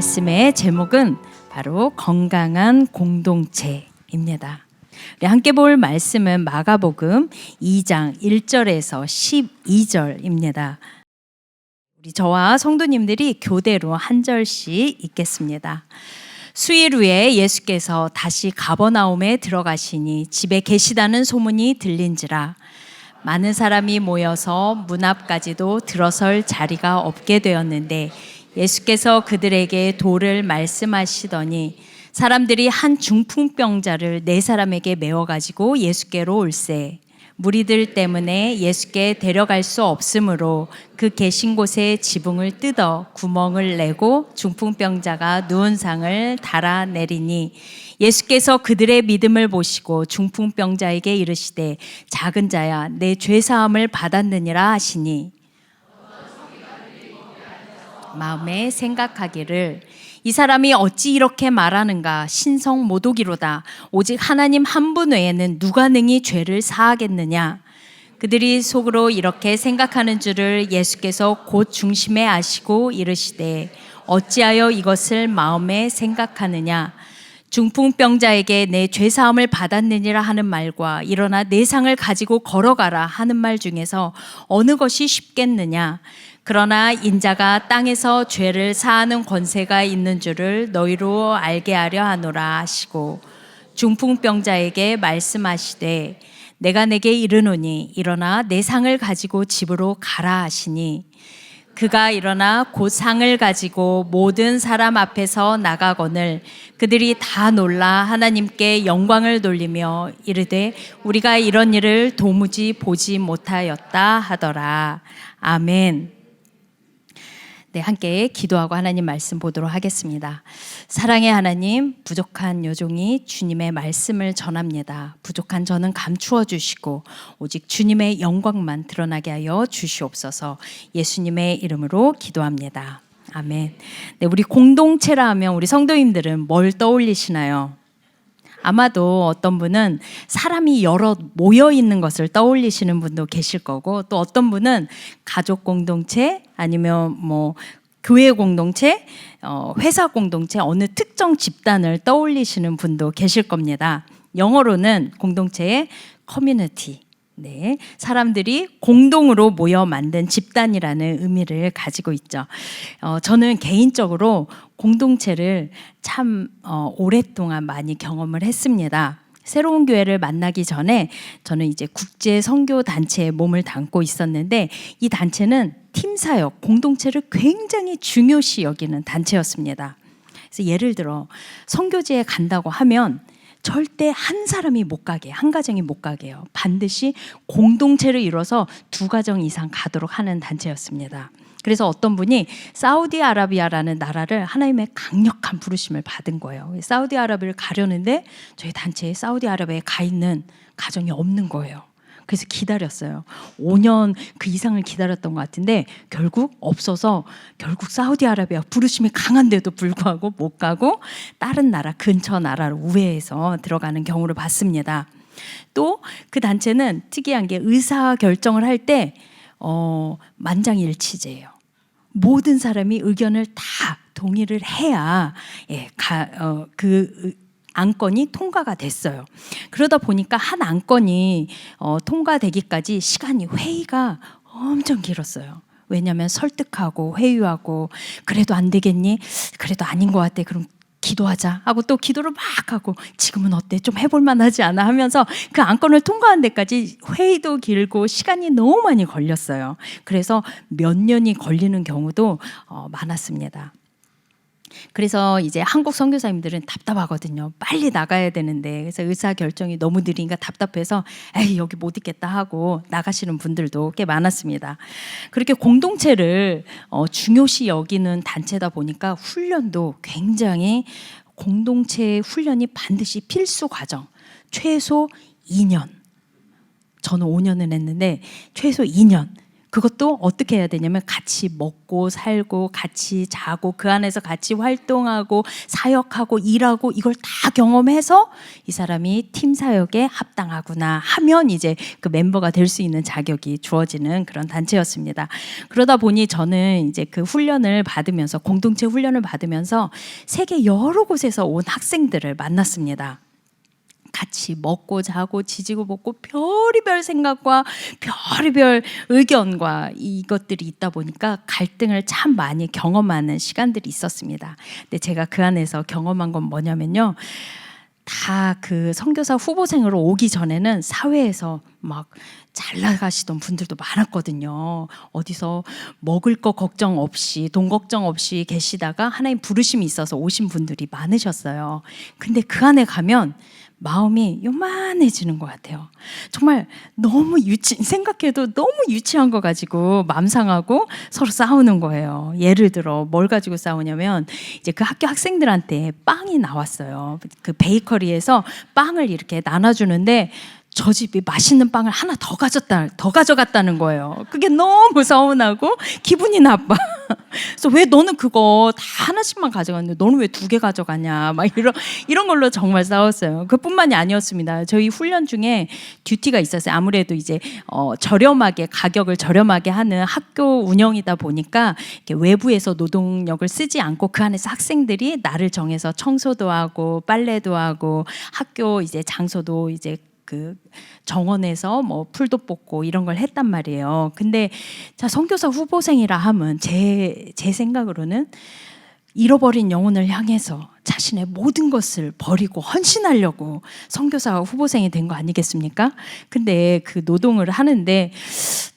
말씀의 제목은 바로 건강한 공동체입니다. 우리 함께 볼 말씀은 마가복음 2장 1절에서 12절입니다. 우리 저와 성도님들이 교대로 한 절씩 읽겠습니다. 수일 후에 예수께서 다시 가버나움에 들어가시니 집에 계시다는 소문이 들린지라 많은 사람이 모여서 문 앞까지도 들어설 자리가 없게 되었는데 예수께서 그들에게 도를 말씀하시더니 사람들이 한 중풍병자를 4사람에게 메워가지고 예수께로 올세 무리들 때문에 예수께 데려갈 수 없으므로 그 계신 곳에 지붕을 뜯어 구멍을 내고 중풍병자가 누운 상을 달아내리니 예수께서 그들의 믿음을 보시고 중풍병자에게 이르시되 작은 자야 내 죄사함을 받았느니라 하시니 마음에 생각하기를 이 사람이 어찌 이렇게 말하는가 신성 모독이로다 오직 하나님 한 분 외에는 누가 능히 죄를 사하겠느냐. 그들이 속으로 이렇게 생각하는 줄을 예수께서 곧 중심에 아시고 이르시되 어찌하여 이것을 마음에 생각하느냐. 중풍병자에게 내 죄사함을 받았느니라 하는 말과 일어나 내 상을 가지고 걸어가라 하는 말 중에서 어느 것이 쉽겠느냐. 그러나 인자가 땅에서 죄를 사하는 권세가 있는 줄을 너희로 알게 하려 하노라 하시고 중풍병자에게 말씀하시되 내가 내게 이르노니 일어나 내 상을 가지고 집으로 가라 하시니 그가 일어나 곧 상을 가지고 모든 사람 앞에서 나가거늘 그들이 다 놀라 하나님께 영광을 돌리며 이르되 우리가 이런 일을 도무지 보지 못하였다 하더라. 아멘. 네, 함께 기도하고 하나님 말씀 보도록 하겠습니다. 사랑의 하나님, 부족한 요종이 주님의 말씀을 전합니다. 부족한 저는 감추어 주시고 오직 주님의 영광만 드러나게 하여 주시옵소서. 예수님의 이름으로 기도합니다. 아멘. 네, 우리 공동체라 하면 우리 성도님들은 뭘 떠올리시나요? 아마도 어떤 분은 사람이 여러 모여 있는 것을 떠올리시는 분도 계실 거고 또 어떤 분은 가족 공동체 아니면 뭐 교회 공동체, 회사 공동체 어느 특정 집단을 떠올리시는 분도 계실 겁니다. 영어로는 공동체의 커뮤니티. 네, 사람들이 공동으로 모여 만든 집단이라는 의미를 가지고 있죠. 저는 개인적으로 공동체를 참 오랫동안 많이 경험을 했습니다. 새로운 교회를 만나기 전에 저는 이제 국제 선교 단체에 몸을 담고 있었는데 이 단체는 팀 사역, 공동체를 굉장히 중요시 여기는 단체였습니다. 그래서 예를 들어 선교지에 간다고 하면 절대 한 사람이 못 가게, 한 가정이 못 가게요. 반드시 공동체를 이뤄서 2가정 이상 가도록 하는 단체였습니다. 그래서 어떤 분이 사우디아라비아라는 나라를 하나님의 강력한 부르심을 받은 거예요. 사우디아라비아를 가려는데 저희 단체에 사우디아라비아에 가 있는 가정이 없는 거예요. 그래서 기다렸어요. 5년 그 이상을 기다렸던 것 같은데 결국 없어서 결국 사우디아라비아 부르심이 강한데도 불구하고 못 가고 다른 나라 근처 나라로 우회해서 들어가는 경우를 봤습니다. 또 그 단체는 특이한 게 의사 결정을 할 때 만장일치제예요. 모든 사람이 의견을 다 동의를 해야 그 안건이 통과가 됐어요. 그러다 보니까 한 안건이 통과되기까지 회의가 엄청 길었어요. 왜냐하면 설득하고 회유하고 그래도 안 되겠니? 그래도 아닌 것 같아. 그럼 기도하자 하고 또 기도를 막 하고 지금은 어때? 좀 해볼 만하지 않아? 하면서 그 안건을 통과한 데까지 회의도 길고 시간이 너무 많이 걸렸어요. 그래서 몇 년이 걸리는 경우도 많았습니다. 그래서 이제 한국 선교사님들은 답답하거든요. 빨리 나가야 되는데 그래서 의사 결정이 너무 느리니까 답답해서 에이 여기 못 있겠다 하고 나가시는 분들도 꽤 많았습니다. 그렇게 공동체를 중요시 여기는 단체다 보니까 훈련도 굉장히 공동체 훈련이 반드시 필수 과정 최소 2년 저는 5년을 했는데 최소 2년 그것도 어떻게 해야 되냐면 같이 먹고 살고 같이 자고 그 안에서 같이 활동하고 사역하고 일하고 이걸 다 경험해서 이 사람이 팀 사역에 합당하구나 하면 이제 그 멤버가 될 수 있는 자격이 주어지는 그런 단체였습니다. 그러다 보니 저는 이제 그 훈련을 받으면서 공동체 훈련을 받으면서 세계 여러 곳에서 온 학생들을 만났습니다. 같이 먹고 자고 지지고 볶고 별의별 생각과 별의별 의견과 이것들이 있다 보니까 갈등을 참 많이 경험하는 시간들이 있었습니다. 근데 제가 그 안에서 경험한 건 뭐냐면요. 다 그 선교사 후보생으로 오기 전에는 사회에서 막 잘 나가시던 분들도 많았거든요. 어디서 먹을 거 걱정 없이 돈 걱정 없이 계시다가 하나님 부르심이 있어서 오신 분들이 많으셨어요. 근데 그 안에 가면 마음이 요만해지는 것 같아요. 정말 너무 생각해도 너무 유치한 거 가지고 마음 상하고 서로 싸우는 거예요. 예를 들어 뭘 가지고 싸우냐면 이제 그 학교 학생들한테 빵이 나왔어요. 그 베이커리에서 빵을 이렇게 나눠주는데 저 집이 맛있는 빵을 하나 더 가져갔다는 거예요. 그게 너무 서운하고 기분이 나빠. 그래서 왜 너는 그거 다 하나씩만 가져갔는데 너는 왜 2개 가져가냐. 막 이런 걸로 정말 싸웠어요. 그뿐만이 아니었습니다. 저희 훈련 중에 듀티가 있었어요. 아무래도 이제 가격을 저렴하게 하는 학교 운영이다 보니까 이렇게 외부에서 노동력을 쓰지 않고 그 안에서 학생들이 날을 정해서 청소도 하고 빨래도 하고 학교 이제 장소도 이제 그 정원에서 뭐 풀도 뽑고 이런 걸 했단 말이에요. 근데 자 선교사 후보생이라 하면 제 생각으로는 잃어버린 영혼을 향해서 자신의 모든 것을 버리고 헌신하려고 선교사 후보생이 된 거 아니겠습니까? 근데 그 노동을 하는데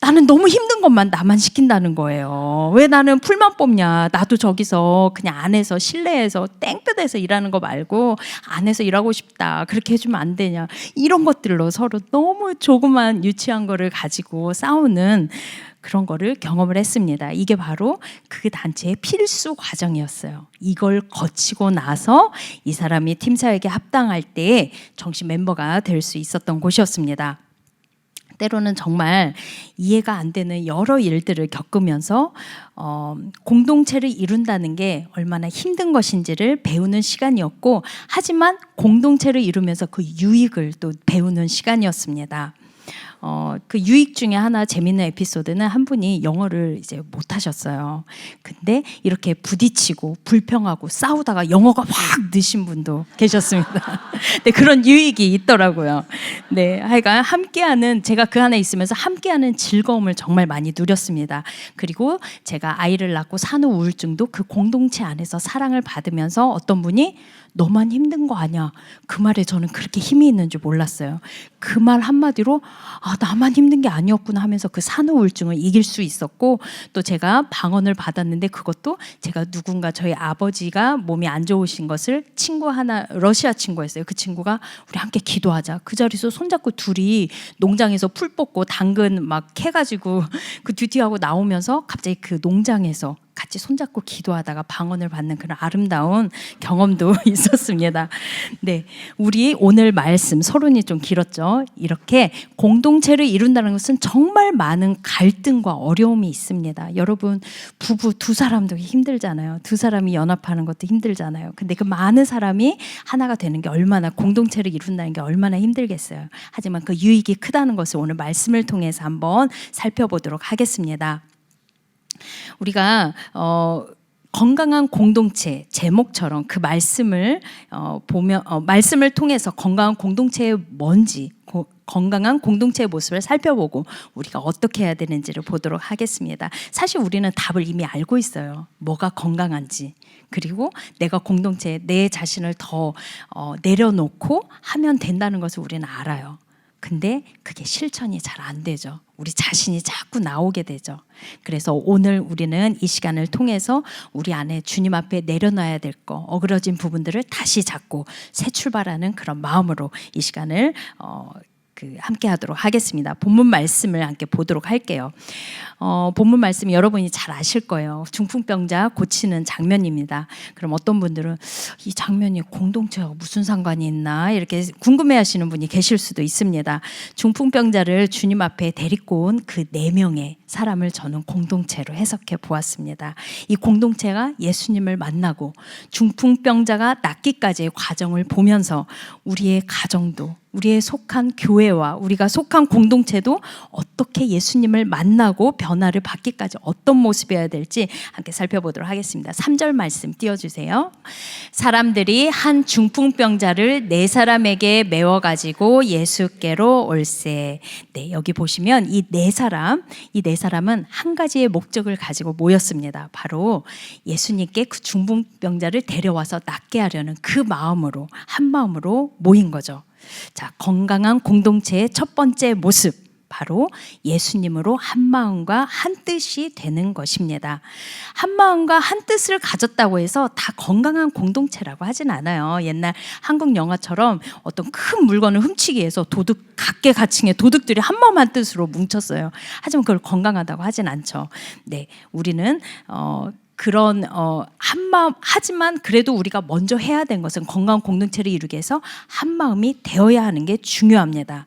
나는 너무 힘든 것만 나만 시킨다는 거예요. 왜 나는 풀만 뽑냐? 나도 저기서 그냥 안에서 실내에서 땡볕에서 일하는 거 말고 안에서 일하고 싶다. 그렇게 해주면 안 되냐? 이런 것들로 서로 너무 조그만 유치한 거를 가지고 싸우는 그런 거를 경험을 했습니다. 이게 바로 그 단체의 필수 과정이었어요. 이걸 거치고 나서 이 사람이 팀 사역에 합당할 때에 정식 멤버가 될 수 있었던 곳이었습니다. 때로는 정말 이해가 안 되는 여러 일들을 겪으면서 공동체를 이룬다는 게 얼마나 힘든 것인지를 배우는 시간이었고, 하지만 공동체를 이루면서 그 유익을 또 배우는 시간이었습니다. 그 유익 중에 하나 재밌는 에피소드는 한 분이 영어를 이제 못 하셨어요. 근데 이렇게 부딪히고 불평하고 싸우다가 영어가 확 느신 분도 계셨습니다. 네, 그런 유익이 있더라고요. 네, 하여간 제가 그 안에 있으면서 함께하는 즐거움을 정말 많이 누렸습니다. 그리고 제가 아이를 낳고 산후 우울증도 그 공동체 안에서 사랑을 받으면서 어떤 분이 너만 힘든 거 아니야. 그 말에 저는 그렇게 힘이 있는 줄 몰랐어요. 그 말 한마디로 나만 힘든 게 아니었구나 하면서 그 산후 우울증을 이길 수 있었고, 또 제가 방언을 받았는데 그것도 제가 누군가 저희 아버지가 몸이 안 좋으신 것을 친구 하나, 러시아 친구였어요. 그 친구가 우리 함께 기도하자. 그 자리에서 손잡고 둘이 농장에서 풀 뽑고 당근 막 캐가지고 그 듀티하고 나오면서 갑자기 그 농장에서 같이 손잡고 기도하다가 방언을 받는 그런 아름다운 경험도 있었습니다. 네, 우리 오늘 말씀 서론이 좀 길었죠. 이렇게 공동체를 이룬다는 것은 정말 많은 갈등과 어려움이 있습니다. 여러분, 부부 2사람도 힘들잖아요. 2사람이 연합하는 것도 힘들잖아요. 근데 그 많은 사람이 하나가 되는 게 얼마나, 공동체를 이룬다는 게 얼마나 힘들겠어요. 하지만 그 유익이 크다는 것을 오늘 말씀을 통해서 한번 살펴보도록 하겠습니다. 우리가 건강한 공동체 제목처럼 그 말씀을 보면 말씀을 통해서 건강한 공동체의 뭔지, 건강한 공동체의 모습을 살펴보고 우리가 어떻게 해야 되는지를 보도록 하겠습니다. 사실 우리는 답을 이미 알고 있어요. 뭐가 건강한지. 그리고 내가 공동체에 내 자신을 더 내려놓고 하면 된다는 것을 우리는 알아요. 근데 그게 실천이 잘 안 되죠. 우리 자신이 자꾸 나오게 되죠. 그래서 오늘 우리는 이 시간을 통해서 우리 안에 주님 앞에 내려놔야 될 거, 어그러진 부분들을 다시 잡고 새 출발하는 그런 마음으로 이 시간을 함께 하도록 하겠습니다. 본문 말씀을 함께 보도록 할게요. 본문 말씀 여러분이 잘 아실 거예요. 중풍병자 고치는 장면입니다. 그럼 어떤 분들은 이 장면이 공동체와 무슨 상관이 있나 이렇게 궁금해하시는 분이 계실 수도 있습니다. 중풍병자를 주님 앞에 데리고 온 그 4명의 사람을 저는 공동체로 해석해 보았습니다. 이 공동체가 예수님을 만나고 중풍병자가 낫기까지의 과정을 보면서 우리의 가정도, 우리의 속한 교회와 우리가 속한 공동체도 어떻게 예수님을 만나고 변화를 받기까지 어떤 모습이어야 될지 함께 살펴보도록 하겠습니다. 3절 말씀 띄워주세요. 사람들이 한 중풍병자를 네 사람에게 메워가지고 예수께로 올세. 네, 여기 보시면 이 네 사람은 한 가지의 목적을 가지고 모였습니다. 바로 예수님께 그 중풍병자를 데려와서 낫게 하려는 그 마음으로, 한 마음으로 모인 거죠. 자, 건강한 공동체의 첫 번째 모습, 바로 예수님으로 한 마음과 한 뜻이 되는 것입니다. 한 마음과 한 뜻을 가졌다고 해서 다 건강한 공동체라고 하진 않아요. 옛날 한국 영화처럼 어떤 큰 물건을 훔치기 위해서 각계각층의 도둑들이 한 마음 한 뜻으로 뭉쳤어요. 하지만 그걸 건강하다고 하진 않죠. 네, 우리는 그런 한 마음, 하지만 그래도 우리가 먼저 해야 되는 것은 건강한 공동체를 이루기 위해서 한 마음이 되어야 하는 게 중요합니다.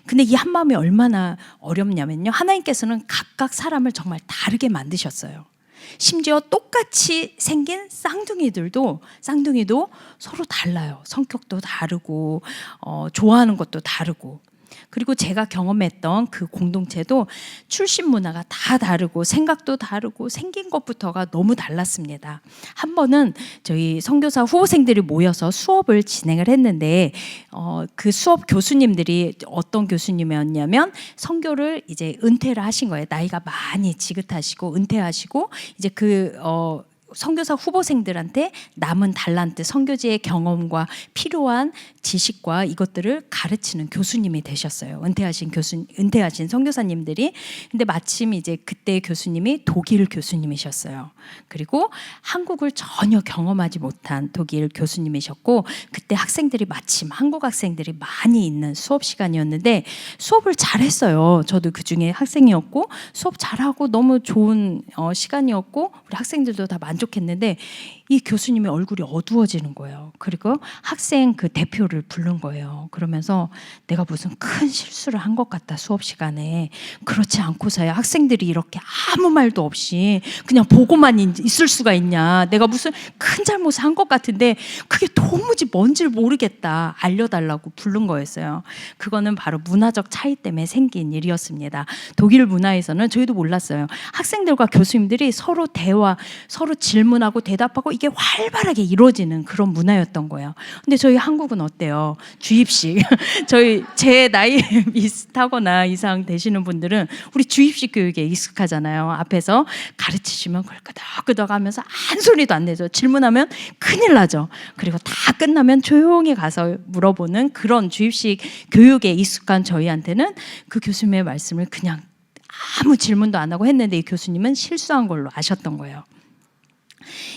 근데 이 한 마음이 얼마나 어렵냐면요, 하나님께서는 각각 사람을 정말 다르게 만드셨어요. 심지어 똑같이 생긴 쌍둥이도 서로 달라요. 성격도 다르고 좋아하는 것도 다르고. 그리고 제가 경험했던 그 공동체도 출신 문화가 다 다르고 생각도 다르고 생긴 것부터가 너무 달랐습니다. 한 번은 저희 선교사 후보생들이 모여서 수업을 진행을 했는데 그 수업 교수님들이 어떤 교수님이었냐면 선교를 이제 은퇴를 하신 거예요. 나이가 많이 지긋하시고 은퇴하시고 이제 선교사 후보생들한테 남은 달란트, 선교지의 경험과 필요한 지식과 이것들을 가르치는 교수님이 되셨어요. 은퇴하신 선교사님들이. 근데 마침 이제 그때 교수님이 독일 교수님이셨어요. 그리고 한국을 전혀 경험하지 못한 독일 교수님이셨고, 그때 학생들이 마침 한국 학생들이 많이 있는 수업 시간이었는데 수업을 잘했어요. 저도 그 중에 학생이었고 수업 잘하고 너무 좋은 시간이었고 우리 학생들도 다 만족했는데 이 교수님의 얼굴이 어두워지는 거예요. 그리고 학생 그 대표를 부른 거예요. 그러면서 내가 무슨 큰 실수를 한 것 같다, 수업 시간에. 그렇지 않고서야 학생들이 이렇게 아무 말도 없이 그냥 보고만 있을 수가 있냐. 내가 무슨 큰 잘못을 한 것 같은데 그게 도무지 뭔지를 모르겠다, 알려달라고 부른 거였어요. 그거는 바로 문화적 차이 때문에 생긴 일이었습니다. 독일 문화에서는 저희도 몰랐어요. 학생들과 교수님들이 서로 대화, 서로 질문하고 대답하고 이게 활발하게 이루어지는 그런 문화였던 거예요. 근데 저희 한국은 어때요? 주입식. 제 나이 비슷하거나 이상 되시는 분들은 우리 주입식 교육에 익숙하잖아요. 앞에서 가르치시면 그걸 끄덕끄덕 하면서 한 소리도 안 내죠. 질문하면 큰일 나죠. 그리고 다 끝나면 조용히 가서 물어보는 그런 주입식 교육에 익숙한 저희한테는 그 교수님의 말씀을 그냥 아무 질문도 안 하고 했는데 이 교수님은 실수한 걸로 아셨던 거예요.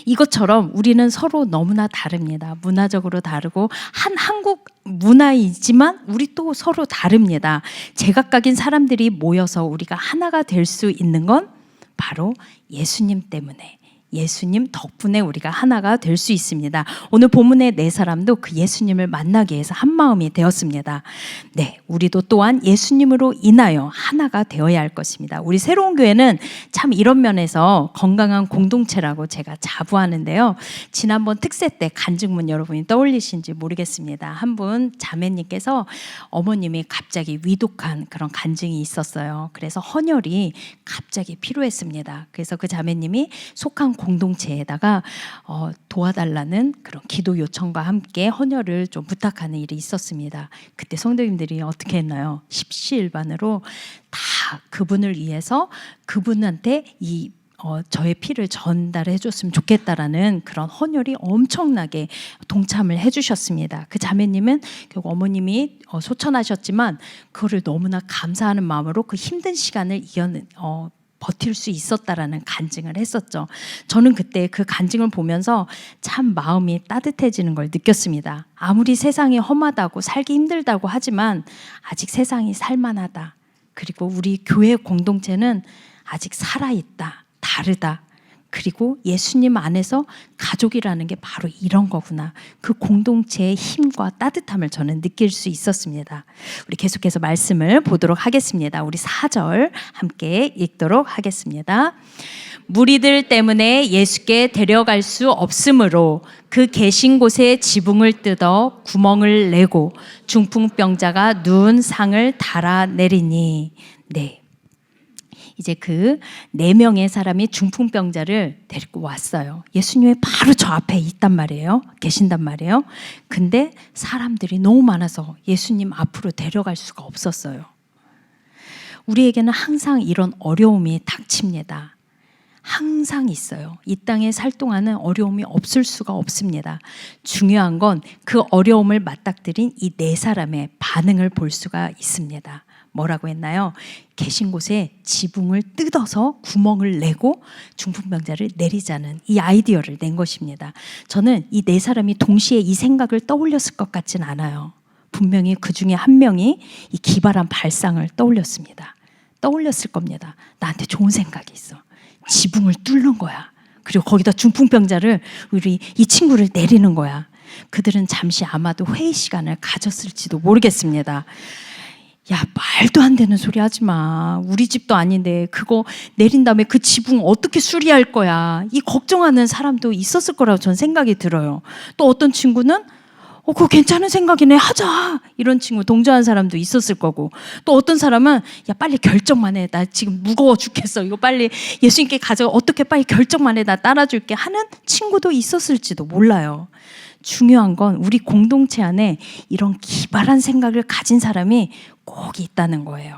이것처럼 우리는 서로 너무나 다릅니다. 문화적으로 다르고 한국 문화이지만 우리 또 서로 다릅니다. 제각각인 사람들이 모여서 우리가 하나가 될 수 있는 건 바로 예수님 때문에, 예수님 덕분에 우리가 하나가 될 수 있습니다. 오늘 본문의 네 사람도 그 예수님을 만나기 위해서 한 마음이 되었습니다. 네, 우리도 또한 예수님으로 인하여 하나가 되어야 할 것입니다. 우리 새로운 교회는 참 이런 면에서 건강한 공동체라고 제가 자부하는데요. 지난번 특세 때 간증문 여러분이 떠올리신지 모르겠습니다. 한 분 자매님께서 어머님이 갑자기 위독한 그런 간증이 있었어요. 그래서 헌혈이 갑자기 필요했습니다. 그래서 그 자매님이 속한 공동체에다가 도와달라는 그런 기도 요청과 함께 헌혈을 좀 부탁하는 일이 있었습니다. 그때 성도님들이 어떻게 했나요? 십시일반으로 다 그분을 위해서 그분한테 저의 피를 전달해 줬으면 좋겠다라는 그런 헌혈이 엄청나게 동참을 해 주셨습니다. 그 자매님은 결국 어머님이 소천하셨지만 그거를 너무나 감사하는 마음으로 그 힘든 시간을 버틸 수 있었다라는 간증을 했었죠. 저는 그때 그 간증을 보면서 참 마음이 따뜻해지는 걸 느꼈습니다. 아무리 세상이 험하다고 살기 힘들다고 하지만 아직 세상이 살만하다. 그리고 우리 교회 공동체는 아직 살아있다. 다르다. 그리고 예수님 안에서 가족이라는 게 바로 이런 거구나. 그 공동체의 힘과 따뜻함을 저는 느낄 수 있었습니다. 우리 계속해서 말씀을 보도록 하겠습니다. 우리 4절 함께 읽도록 하겠습니다. 무리들 때문에 예수께 데려갈 수 없으므로 그 계신 곳에 지붕을 뜯어 구멍을 내고 중풍병자가 누운 상을 달아내리니. 네. 이제 그 4명의 사람이 중풍병자를 데리고 왔어요. 예수님이 바로 저 앞에 있단 말이에요. 계신단 말이에요. 근데 사람들이 너무 많아서 예수님 앞으로 데려갈 수가 없었어요. 우리에게는 항상 이런 어려움이 닥칩니다. 항상 있어요. 이 땅에 살 동안은 어려움이 없을 수가 없습니다. 중요한 건 그 어려움을 맞닥뜨린 이 4사람의 반응을 볼 수가 있습니다. 뭐라고 했나요? 계신 곳에 지붕을 뜯어서 구멍을 내고 중풍병자를 내리자는 이 아이디어를 낸 것입니다. 저는 이 4사람이 동시에 이 생각을 떠올렸을 것 같진 않아요. 분명히 그 중에 한 명이 이 기발한 발상을 떠올렸습니다. 떠올렸을 겁니다. 나한테 좋은 생각이 있어. 지붕을 뚫는 거야. 그리고 거기다 중풍병자를 우리 이 친구를 내리는 거야. 그들은 잠시 아마도 회의 시간을 가졌을지도 모르겠습니다. 야, 말도 안 되는 소리 하지 마. 우리 집도 아닌데 그거 내린 다음에 그 지붕 어떻게 수리할 거야. 이 걱정하는 사람도 있었을 거라고 전 생각이 들어요. 또 어떤 친구는 그거 괜찮은 생각이네, 하자. 이런 친구 동조한 사람도 있었을 거고, 또 어떤 사람은 야, 빨리 결정만 해. 나 지금 무거워 죽겠어. 이거 빨리 예수님께 가져가. 어떻게 빨리 결정만 해. 나 따라줄게 하는 친구도 있었을지도 몰라요. 중요한 건 우리 공동체 안에 이런 기발한 생각을 가진 사람이 꼭 있다는 거예요.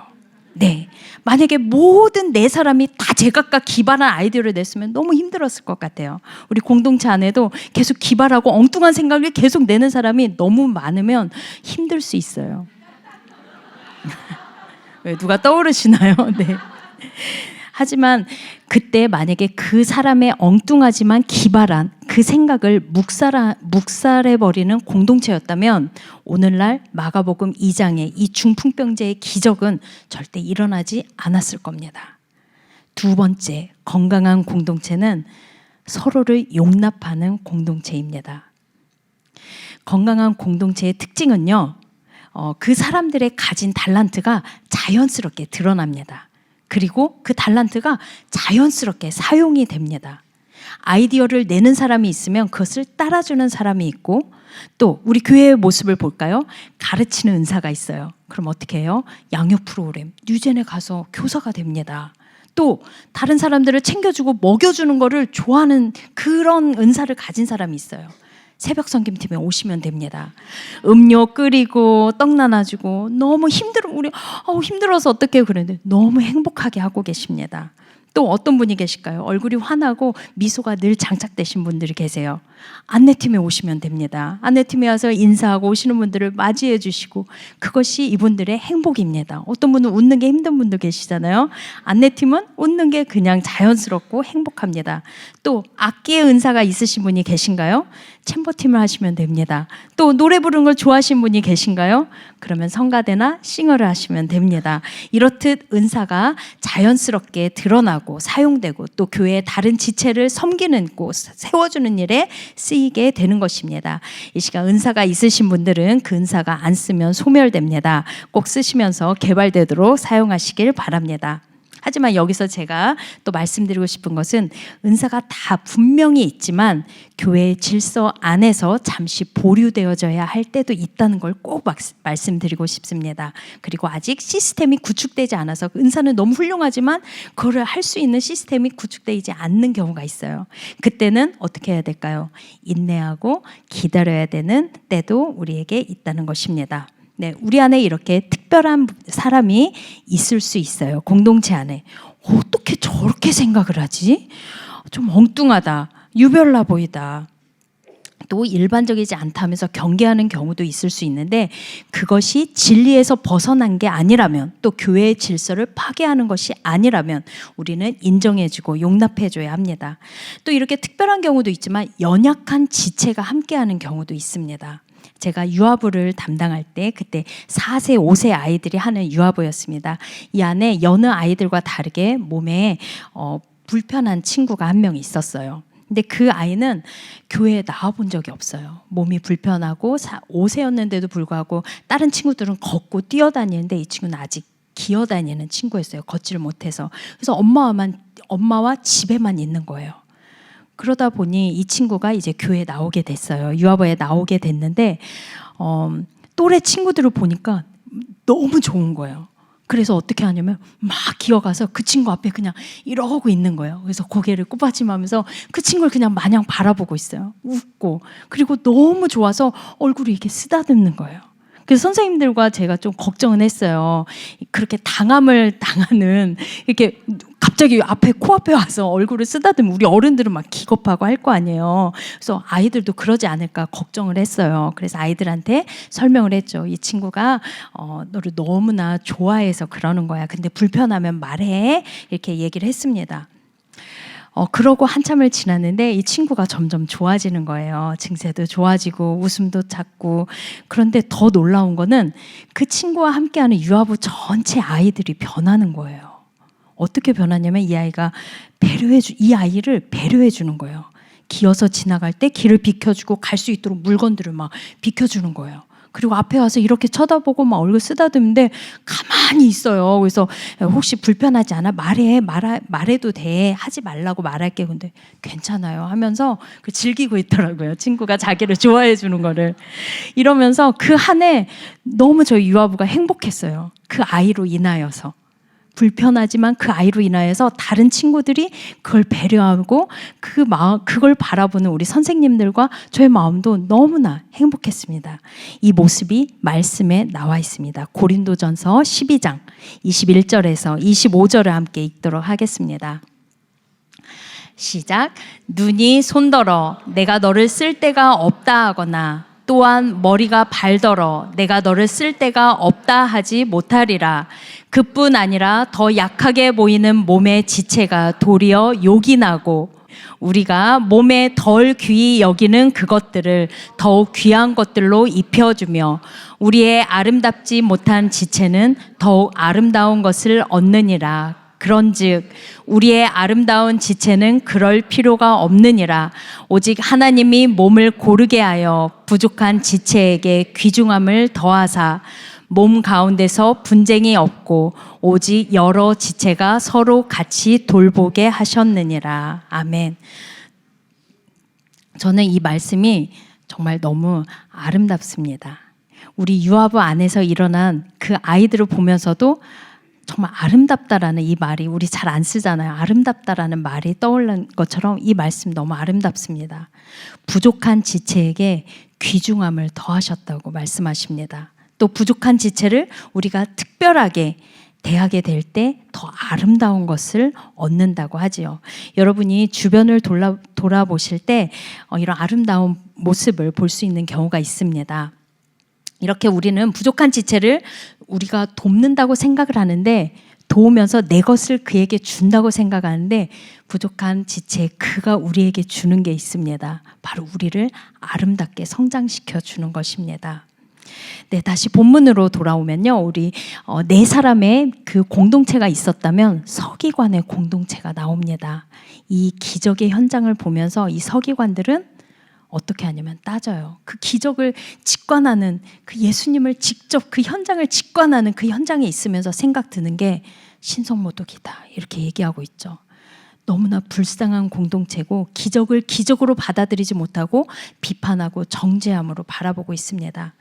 네, 만약에 모든 4사람이 다 제각각 기발한 아이디어를 냈으면 너무 힘들었을 것 같아요. 우리 공동체 안에도 계속 기발하고 엉뚱한 생각을 계속 내는 사람이 너무 많으면 힘들 수 있어요. 왜, 누가 떠오르시나요? 네. 하지만 그때 만약에 그 사람의 엉뚱하지만 기발한 그 생각을 묵살해버리는 공동체였다면 오늘날 마가복음 2장의 이 중풍병자의 기적은 절대 일어나지 않았을 겁니다. 2번째, 건강한 공동체는 서로를 용납하는 공동체입니다. 건강한 공동체의 특징은요, 그 사람들의 가진 달란트가 자연스럽게 드러납니다. 그리고 그 달란트가 자연스럽게 사용이 됩니다. 아이디어를 내는 사람이 있으면 그것을 따라주는 사람이 있고, 또 우리 교회의 모습을 볼까요? 가르치는 은사가 있어요. 그럼 어떻게 해요? 양육 프로그램, 뉴젠에 가서 교사가 됩니다. 또 다른 사람들을 챙겨주고 먹여주는 거를 좋아하는 그런 은사를 가진 사람이 있어요. 새벽 섬김팀에 오시면 됩니다. 음료 끓이고 떡 나눠주고 너무 힘들어서 어떻게 그랬는데 너무 행복하게 하고 계십니다. 또 어떤 분이 계실까요? 얼굴이 환하고 미소가 늘 장착되신 분들이 계세요. 안내팀에 오시면 됩니다. 안내팀에 와서 인사하고 오시는 분들을 맞이해 주시고 그것이 이분들의 행복입니다. 어떤 분은 웃는 게 힘든 분도 계시잖아요. 안내팀은 웃는 게 그냥 자연스럽고 행복합니다. 또 악기의 은사가 있으신 분이 계신가요? 챔버팀을 하시면 됩니다. 또 노래 부르는 걸 좋아하시는 분이 계신가요? 그러면 성가대나 싱어를 하시면 됩니다. 이렇듯 은사가 자연스럽게 드러나고 사용되고 또 교회의 다른 지체를 섬기는 곳, 세워주는 일에 쓰이게 되는 것입니다. 이 시간 은사가 있으신 분들은 그 은사가 안 쓰면 소멸됩니다. 꼭 쓰시면서 개발되도록 사용하시길 바랍니다. 하지만 여기서 제가 또 말씀드리고 싶은 것은 은사가 다 분명히 있지만 교회의 질서 안에서 잠시 보류되어져야 할 때도 있다는 걸 꼭 말씀드리고 싶습니다. 그리고 아직 시스템이 구축되지 않아서 은사는 너무 훌륭하지만 그거를 할 수 있는 시스템이 구축되지 않는 경우가 있어요. 그때는 어떻게 해야 될까요? 인내하고 기다려야 되는 때도 우리에게 있다는 것입니다. 네, 우리 안에 이렇게 특별한 사람이 있을 수 있어요. 공동체 안에. 어떻게 저렇게 생각을 하지? 좀 엉뚱하다. 유별나 보이다. 또 일반적이지 않다면서 경계하는 경우도 있을 수 있는데 그것이 진리에서 벗어난 게 아니라면 또 교회의 질서를 파괴하는 것이 아니라면 우리는 인정해주고 용납해줘야 합니다. 또 이렇게 특별한 경우도 있지만 연약한 지체가 함께하는 경우도 있습니다. 제가 유아부를 담당할 때 그때 4세, 5세 아이들이 하는 유아부였습니다. 이 안에 여느 아이들과 다르게 몸에 불편한 친구가 한 명 있었어요. 근데 그 아이는 교회에 나와본 적이 없어요. 몸이 불편하고 5세였는데도 불구하고 다른 친구들은 걷고 뛰어다니는데 이 친구는 아직 기어다니는 친구였어요. 걷지를 못해서. 그래서 엄마와 집에만 있는 거예요. 그러다 보니 이 친구가 이제 교회에 나오게 됐어요. 유아부에 나오게 됐는데 또래 친구들을 보니까 너무 좋은 거예요. 그래서 어떻게 하냐면 막 기어가서 그 친구 앞에 그냥 이러고 있는 거예요. 그래서 고개를 꼬받침하면서 그 친구를 그냥 마냥 바라보고 있어요. 웃고. 그리고 너무 좋아서 얼굴이 이렇게 쓰다듬는 거예요. 그래서 선생님들과 제가 좀 걱정은 했어요. 그렇게 당함을 당하는 이렇게 갑자기 코앞에 와서 얼굴을 쓰다듬으면 우리 어른들은 막 기겁하고 할 거 아니에요. 그래서 아이들도 그러지 않을까 걱정을 했어요. 그래서 아이들한테 설명을 했죠. 이 친구가 너를 너무나 좋아해서 그러는 거야. 근데 불편하면 말해. 이렇게 얘기를 했습니다. 그러고 한참을 지났는데 이 친구가 점점 좋아지는 거예요. 증세도 좋아지고 웃음도 찾고. 그런데 더 놀라운 거는 그 친구와 함께하는 유아부 전체 아이들이 변하는 거예요. 어떻게 변하냐면 이 아이를 배려해 주는 거예요. 기어서 지나갈 때 길을 비켜주고 갈 수 있도록 물건들을 막 비켜주는 거예요. 그리고 앞에 와서 이렇게 쳐다보고 막 얼굴 쓰다듬는데 가만히 있어요. 그래서 혹시 불편하지 않아? 말해도 돼. 하지 말라고 말할게. 근데 괜찮아요 하면서 즐기고 있더라고요. 친구가 자기를 좋아해 주는 거를. 이러면서 그 한 해 너무 저희 유아부가 행복했어요. 그 아이로 인하여서. 불편하지만 그 아이로 인하여서 다른 친구들이 그걸 배려하고 그걸 바라보는 우리 선생님들과 저의 마음도 너무나 행복했습니다. 이 모습이 말씀에 나와 있습니다. 고린도전서 12장 21절에서 25절을 함께 읽도록 하겠습니다. 시작. 눈이 손더러 내가 너를 쓸 데가 없다 하거나 또한 머리가 발더러 내가 너를 쓸 데가 없다 하지 못하리라. 그뿐 아니라 더 약하게 보이는 몸의 지체가 도리어 욕이 나고 우리가 몸에 덜 귀히 여기는 그것들을 더욱 귀한 것들로 입혀주며 우리의 아름답지 못한 지체는 더욱 아름다운 것을 얻느니라. 그런즉 우리의 아름다운 지체는 그럴 필요가 없느니라. 오직 하나님이 몸을 고르게 하여 부족한 지체에게 귀중함을 더하사 몸 가운데서 분쟁이 없고 오직 여러 지체가 서로 같이 돌보게 하셨느니라. 아멘. 저는 이 말씀이 정말 너무 아름답습니다. 우리 유아부 안에서 일어난 그 아이들을 보면서도 정말 아름답다라는 이 말이 우리 잘 안 쓰잖아요. 아름답다라는 말이 떠오르는 것처럼 이 말씀 너무 아름답습니다. 부족한 지체에게 귀중함을 더하셨다고 말씀하십니다. 또 부족한 지체를 우리가 특별하게 대하게 될 때 더 아름다운 것을 얻는다고 하지요. 여러분이 주변을 돌아보실 때 이런 아름다운 모습을 볼 수 있는 경우가 있습니다. 이렇게 우리는 부족한 지체를 우리가 돕는다고 생각을 하는데 도우면서 내 것을 그에게 준다고 생각하는데 부족한 지체 그가 우리에게 주는 게 있습니다. 바로 우리를 아름답게 성장시켜 주는 것입니다. 네, 다시 본문으로 돌아오면요. 우리 네 사람의 그 공동체가 있었다면 서기관의 공동체가 나옵니다. 이 기적의 현장을 보면서 이 서기관들은 어떻게 하냐면 따져요. 그 기적을 직관하는 그 예수님을 직접 그 현장을 직관하는 그 현장에 있으면서 생각 드는 게 신성모독이다. 이렇게 얘기하고 있죠. 너무나 불쌍한 공동체고 기적을 기적으로 받아들이지 못하고 비판하고 정죄함으로 바라보고 있습니다.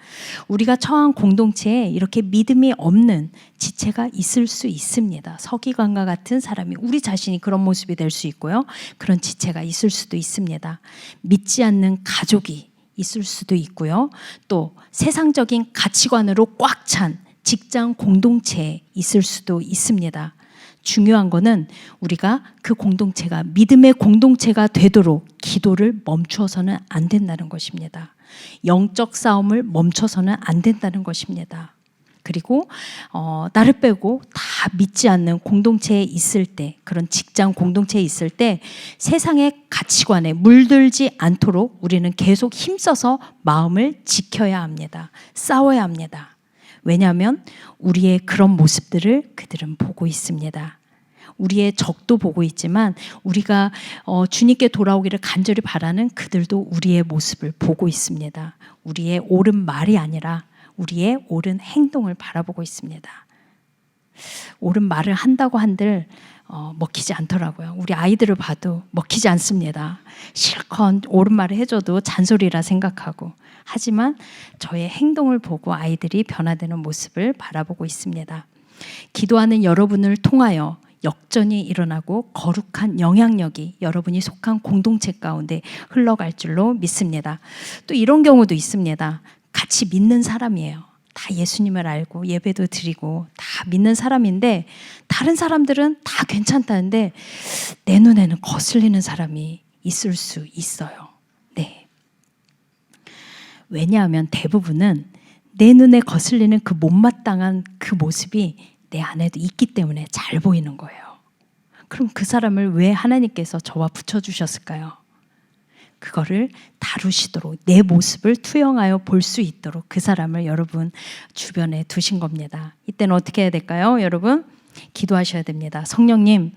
우리가 처한 공동체에 이렇게 믿음이 없는 지체가 있을 수 있습니다. 서기관과 같은 사람이 우리 자신이 그런 모습이 될 수 있고요. 그런 지체가 있을 수도 있습니다. 믿지 않는 가족이 있을 수도 있고요. 또 세상적인 가치관으로 꽉 찬 직장 공동체에 있을 수도 있습니다. 중요한 거는 우리가 그 공동체가 믿음의 공동체가 되도록 기도를 멈추어서는 안 된다는 것입니다. 영적 싸움을 멈춰서는 안 된다는 것입니다. 그리고 나를 빼고 다 믿지 않는 공동체에 있을 때, 그런 직장 공동체에 있을 때 세상의 가치관에 물들지 않도록 우리는 계속 힘써서 마음을 지켜야 합니다. 싸워야 합니다. 왜냐하면 우리의 그런 모습들을 그들은 보고 있습니다. 우리의 적도 보고 있지만 우리가 주님께 돌아오기를 간절히 바라는 그들도 우리의 모습을 보고 있습니다. 우리의 옳은 말이 아니라 우리의 옳은 행동을 바라보고 있습니다. 옳은 말을 한다고 한들 먹히지 않더라고요. 우리 아이들을 봐도 먹히지 않습니다. 실컷 옳은 말을 해줘도 잔소리라 생각하고, 하지만 저의 행동을 보고 아이들이 변화되는 모습을 바라보고 있습니다. 기도하는 여러분을 통하여 역전이 일어나고 거룩한 영향력이 여러분이 속한 공동체 가운데 흘러갈 줄로 믿습니다. 또 이런 경우도 있습니다. 같이 믿는 사람이에요. 다 예수님을 알고 예배도 드리고 다 믿는 사람인데 다른 사람들은 다 괜찮다는데 내 눈에는 거슬리는 사람이 있을 수 있어요. 네. 왜냐하면 대부분은 내 눈에 거슬리는 그 못마땅한 그 모습이 내 안에도 있기 때문에 잘 보이는 거예요. 그럼 그 사람을 왜 하나님께서 저와 붙여주셨을까요? 그거를 다루시도록, 내 모습을 투영하여 볼 수 있도록 그 사람을 여러분 주변에 두신 겁니다. 이때는 어떻게 해야 될까요? 여러분 기도하셔야 됩니다. 성령님,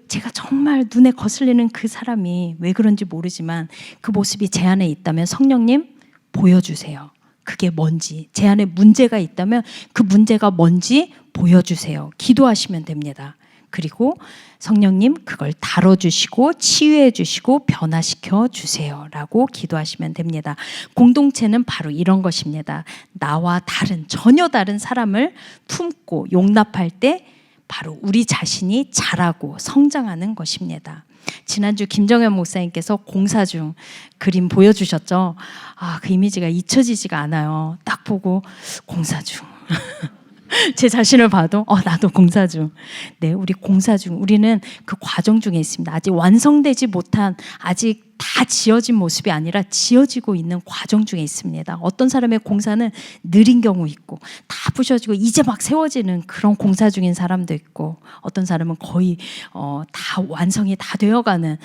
제가 정말 눈에 거슬리는 그 사람이 왜 그런지 모르지만 그 모습이 제 안에 있다면 성령님 보여주세요. 그게 뭔지, 제 안에 문제가 있다면 그 문제가 뭔지 보여주세요. 기도하시면 됩니다. 그리고 성령님 그걸 다뤄주시고 치유해 주시고 변화시켜 주세요 라고 기도하시면 됩니다. 공동체는 바로 이런 것입니다. 나와 다른, 전혀 다른 사람을 품고 용납할 때 바로 우리 자신이 자라고 성장하는 것입니다. 지난주 김정현 목사님께서 공사 중 그림 보여주셨죠. 그 이미지가 잊혀지지가 않아요. 딱 보고 공사 중 제 자신을 봐도 나도 공사 중. 네, 우리 공사 중. 우리는 그 과정 중에 있습니다. 아직 완성되지 못한, 아직 다 지어진 모습이 아니라 지어지고 있는 과정 중에 있습니다. 어떤 사람의 공사는 느린 경우 있고 다 부셔지고 이제 막 세워지는 그런 공사 중인 사람도 있고, 어떤 사람은 거의 다 완성이 다 되어가는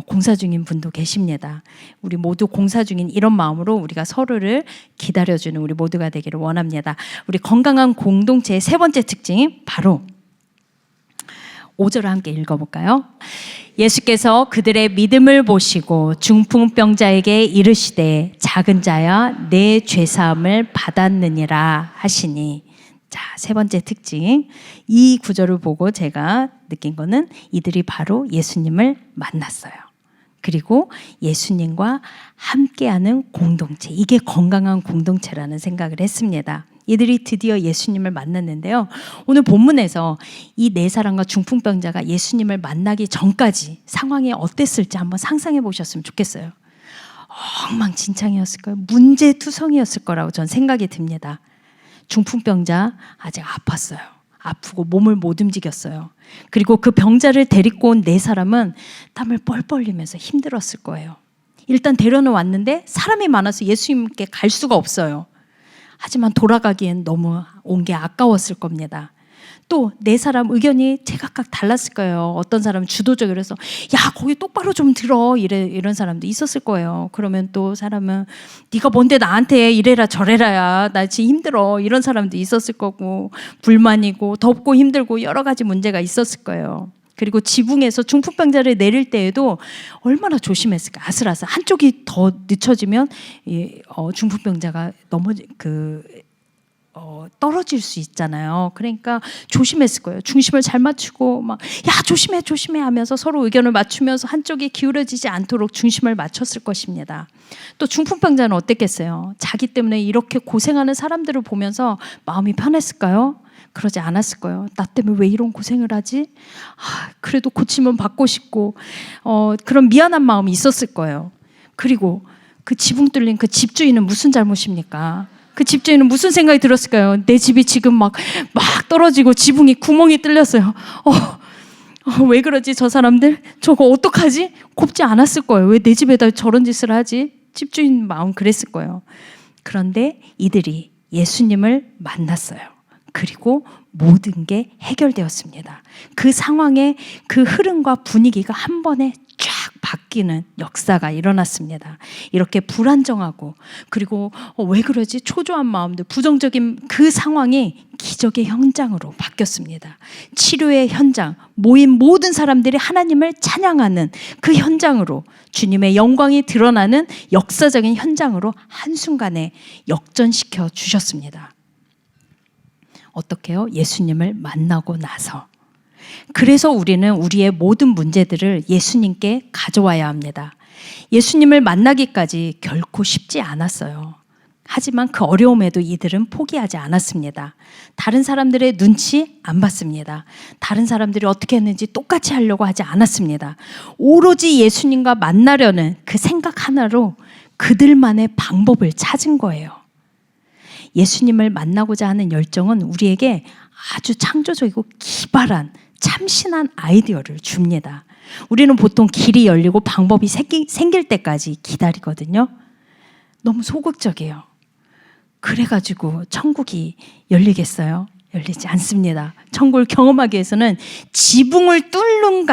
공사 중인 분도 계십니다. 우리 모두 공사 중인 이런 마음으로 우리가 서로를 기다려주는 우리 모두가 되기를 원합니다. 우리 건강한 공동체의 세 번째 특징이 바로 5절을 함께 읽어볼까요? 예수께서 그들의 믿음을 보시고 중풍병자에게 이르시되 작은 자야 내 죄사함을 받았느니라 하시니. 자, 세 번째 특징, 이 구절을 보고 제가 느낀 거는 이들이 바로 예수님을 만났어요. 그리고 예수님과 함께하는 공동체, 이게 건강한 공동체라는 생각을 했습니다. 이들이 드디어 예수님을 만났는데요. 오늘 본문에서 이 네 사람과 중풍병자가 예수님을 만나기 전까지 상황이 어땠을지 한번 상상해 보셨으면 좋겠어요. 엉망진창이었을 거예요. 문제투성이었을 거라고 전 생각이 듭니다. 중풍병자 아직 아팠어요. 아프고 몸을 못 움직였어요. 그리고 그 병자를 데리고 온 네 사람은 땀을 뻘뻘 흘리면서 힘들었을 거예요. 일단 데려는 왔는데 사람이 많아서 예수님께 갈 수가 없어요. 하지만 돌아가기엔 너무 온 게 아까웠을 겁니다. 또 네 사람 의견이 제각각 달랐을 거예요. 어떤 사람은 주도적으로 해서 야 거기 똑바로 좀 들어 이런 사람도 있었을 거예요. 그러면 또 사람은 네가 뭔데 나한테 이래라 저래라야 나 지금 힘들어 이런 사람도 있었을 거고, 불만이고 덥고 힘들고 여러 가지 문제가 있었을 거예요. 그리고 지붕에서 중풍병자를 내릴 때에도 얼마나 조심했을까. 아슬아슬 한쪽이 더 늦춰지면 중풍병자가 떨어질 수 있잖아요. 그러니까 조심했을 거예요. 중심을 잘 맞추고 막 야 조심해 하면서 서로 의견을 맞추면서 한쪽이 기울어지지 않도록 중심을 맞췄을 것입니다. 또 중풍병자는 어땠겠어요? 자기 때문에 이렇게 고생하는 사람들을 보면서 마음이 편했을까요? 그러지 않았을 거예요. 나 때문에 왜 이런 고생을 하지? 그래도 고침은 받고 싶고 그런 미안한 마음이 있었을 거예요. 그리고 그 지붕 뚫린 그 집주인은 무슨 잘못입니까? 그 집주인은 무슨 생각이 들었을까요? 내 집이 지금 막 떨어지고 지붕이 구멍이 뚫렸어요. 왜 그러지 저 사람들? 저거 어떡하지? 곱지 않았을 거예요. 왜 내 집에다 저런 짓을 하지? 집주인 마음 그랬을 거예요. 그런데 이들이 예수님을 만났어요. 그리고 모든 게 해결되었습니다. 그 상황의 그 흐름과 분위기가 한 번에 쫙 바뀌는 역사가 일어났습니다. 이렇게 불안정하고 그리고 왜 그러지? 초조한 마음들, 부정적인 그 상황이 기적의 현장으로 바뀌었습니다. 치료의 현장, 모인 모든 사람들이 하나님을 찬양하는 그 현장으로, 주님의 영광이 드러나는 역사적인 현장으로 한순간에 역전시켜 주셨습니다. 어떻게요? 예수님을 만나고 나서. 그래서 우리는 우리의 모든 문제들을 예수님께 가져와야 합니다. 예수님을 만나기까지 결코 쉽지 않았어요. 하지만 그 어려움에도 이들은 포기하지 않았습니다. 다른 사람들의 눈치 안 봤습니다. 다른 사람들이 어떻게 했는지 똑같이 하려고 하지 않았습니다. 오로지 예수님과 만나려는 그 생각 하나로 그들만의 방법을 찾은 거예요. 예수님을 만나고자 하는 열정은 우리에게 아주 창조적이고 기발한 참신한 아이디어를 줍니다. 우리는 보통 길이 열리고 방법이 생길 때까지 기다리거든요. 너무 소극적이에요. 그래가지고 천국이 열리겠어요? 열리지 않습니다. 천국을 경험하기 위해서는 지붕을 뚫는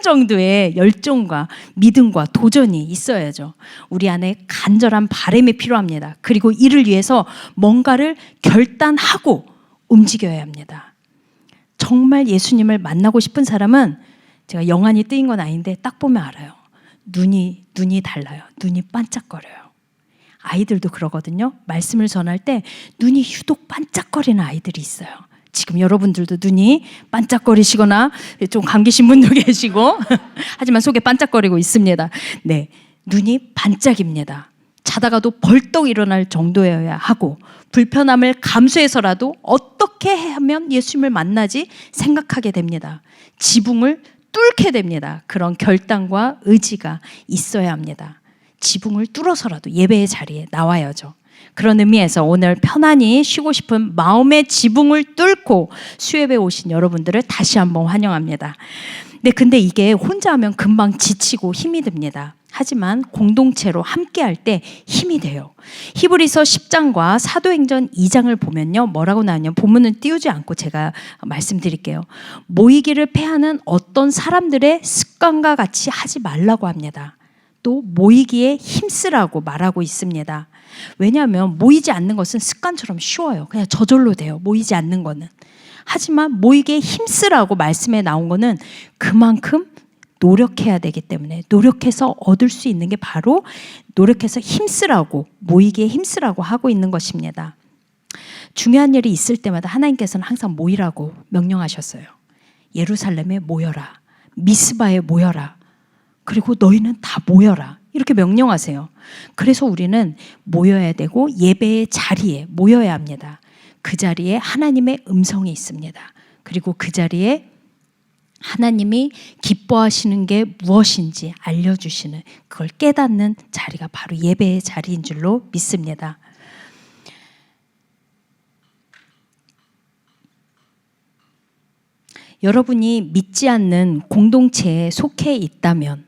정도의 열정과 믿음과 도전이 있어야죠. 우리 안에 간절한 바람이 필요합니다. 그리고 이를 위해서 뭔가를 결단하고 움직여야 합니다. 정말 예수님을 만나고 싶은 사람은, 제가 영안이 뜨인 건 아닌데 딱 보면 알아요. 눈이 달라요. 눈이 반짝거려요. 아이들도 그러거든요. 말씀을 전할 때 눈이 유독 반짝거리는 아이들이 있어요. 지금 여러분들도 눈이 반짝거리시거나 좀 감기신 분도 계시고 하지만 속에 반짝거리고 있습니다. 네, 눈이 반짝입니다. 자다가도 벌떡 일어날 정도여야 하고, 불편함을 감수해서라도 어떻게 하면 예수님을 만나지 생각하게 됩니다. 지붕을 뚫게 됩니다. 그런 결단과 의지가 있어야 합니다. 지붕을 뚫어서라도 예배의 자리에 나와야죠. 그런 의미에서 오늘 편안히 쉬고 싶은 마음의 지붕을 뚫고 수협에 오신 여러분들을 다시 한번 환영합니다. 네, 근데 이게 혼자 하면 금방 지치고 힘이 듭니다. 하지만 공동체로 함께 할 때 힘이 돼요. 히브리서 10장과 사도행전 2장을 보면요, 뭐라고 나오냐면, 본문은 띄우지 않고 제가 말씀드릴게요. 모이기를 패하는 어떤 사람들의 습관과 같이 하지 말라고 합니다. 또 모이기에 힘쓰라고 말하고 있습니다. 왜냐하면 모이지 않는 것은 습관처럼 쉬워요. 그냥 저절로 돼요. 모이지 않는 거는. 하지만 모이기에 힘쓰라고 말씀에 나온 거는 그만큼 노력해야 되기 때문에, 노력해서 얻을 수 있는 게 바로 노력해서 힘쓰라고, 모이기에 힘쓰라고 하고 있는 것입니다. 중요한 일이 있을 때마다 하나님께서는 항상 모이라고 명령하셨어요. 예루살렘에 모여라, 미스바에 모여라, 그리고 너희는 다 모여라, 이렇게 명령하세요. 그래서 우리는 모여야 되고 예배의 자리에 모여야 합니다. 그 자리에 하나님의 음성이 있습니다. 그리고 그 자리에 하나님이 기뻐하시는 게 무엇인지 알려주시는, 그걸 깨닫는 자리가 바로 예배의 자리인 줄로 믿습니다. 여러분이 믿지 않는 공동체에 속해 있다면,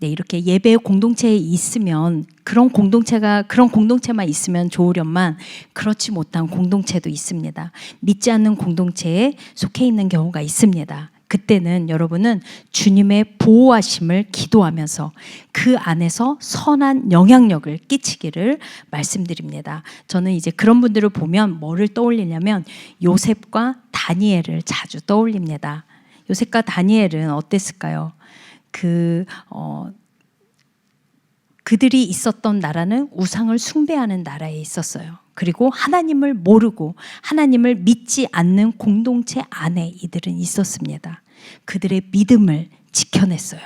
네, 이렇게 예배 공동체에 있으면, 그런 공동체만 있으면 좋으련만 그렇지 못한 공동체도 있습니다. 믿지 않는 공동체에 속해 있는 경우가 있습니다. 그때는 여러분은 주님의 보호하심을 기도하면서 그 안에서 선한 영향력을 끼치기를 말씀드립니다. 저는 이제 그런 분들을 보면 뭐를 떠올리냐면 요셉과 다니엘을 자주 떠올립니다. 요셉과 다니엘은 어땠을까요? 그들이 있었던 나라는 우상을 숭배하는 나라에 있었어요. 그리고 하나님을 모르고 하나님을 믿지 않는 공동체 안에 이들은 있었습니다. 그들의 믿음을 지켜냈어요.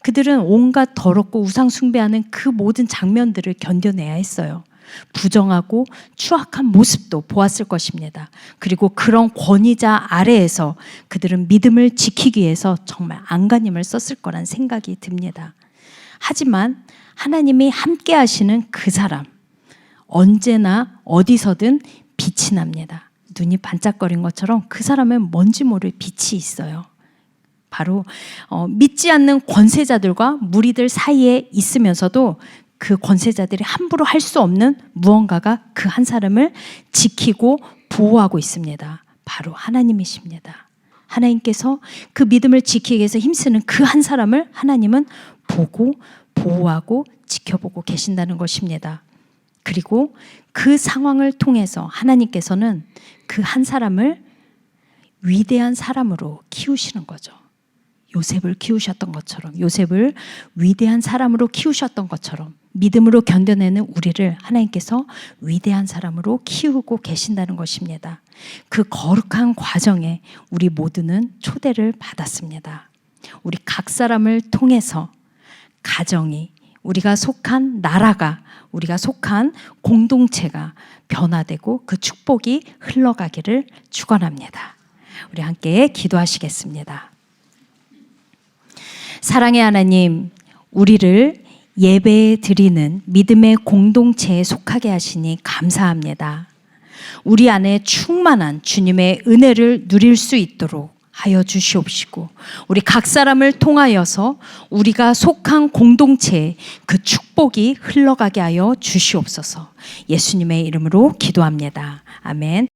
그들은 온갖 더럽고 우상 숭배하는 그 모든 장면들을 견뎌내야 했어요. 부정하고 추악한 모습도 보았을 것입니다. 그리고 그런 권위자 아래에서 그들은 믿음을 지키기 위해서 정말 안간힘을 썼을 거란 생각이 듭니다. 하지만 하나님이 함께 하시는 그 사람, 언제나 어디서든 빛이 납니다. 눈이 반짝거린 것처럼 그 사람은 뭔지 모를 빛이 있어요. 바로 믿지 않는 권세자들과 무리들 사이에 있으면서도 그 권세자들이 함부로 할 수 없는 무언가가 그 한 사람을 지키고 보호하고 있습니다. 바로 하나님이십니다. 하나님께서 그 믿음을 지키기 위해서 힘쓰는 그 한 사람을 하나님은 보고 보호하고 지켜보고 계신다는 것입니다. 그리고 그 상황을 통해서 하나님께서는 그 한 사람을 위대한 사람으로 키우시는 거죠. 요셉을 키우셨던 것처럼, 요셉을 위대한 사람으로 키우셨던 것처럼 믿음으로 견뎌내는 우리를 하나님께서 위대한 사람으로 키우고 계신다는 것입니다. 그 거룩한 과정에 우리 모두는 초대를 받았습니다. 우리 각 사람을 통해서 가정이, 우리가 속한 나라가, 우리가 속한 공동체가 변화되고 그 축복이 흘러가기를 축원합니다. 우리 함께 기도하시겠습니다. 사랑의 하나님, 우리를 예배 드리는 믿음의 공동체에 속하게 하시니 감사합니다. 우리 안에 충만한 주님의 은혜를 누릴 수 있도록 하여 주시옵시고, 우리 각 사람을 통하여서 우리가 속한 공동체에 그 축복이 흘러가게 하여 주시옵소서. 예수님의 이름으로 기도합니다. 아멘.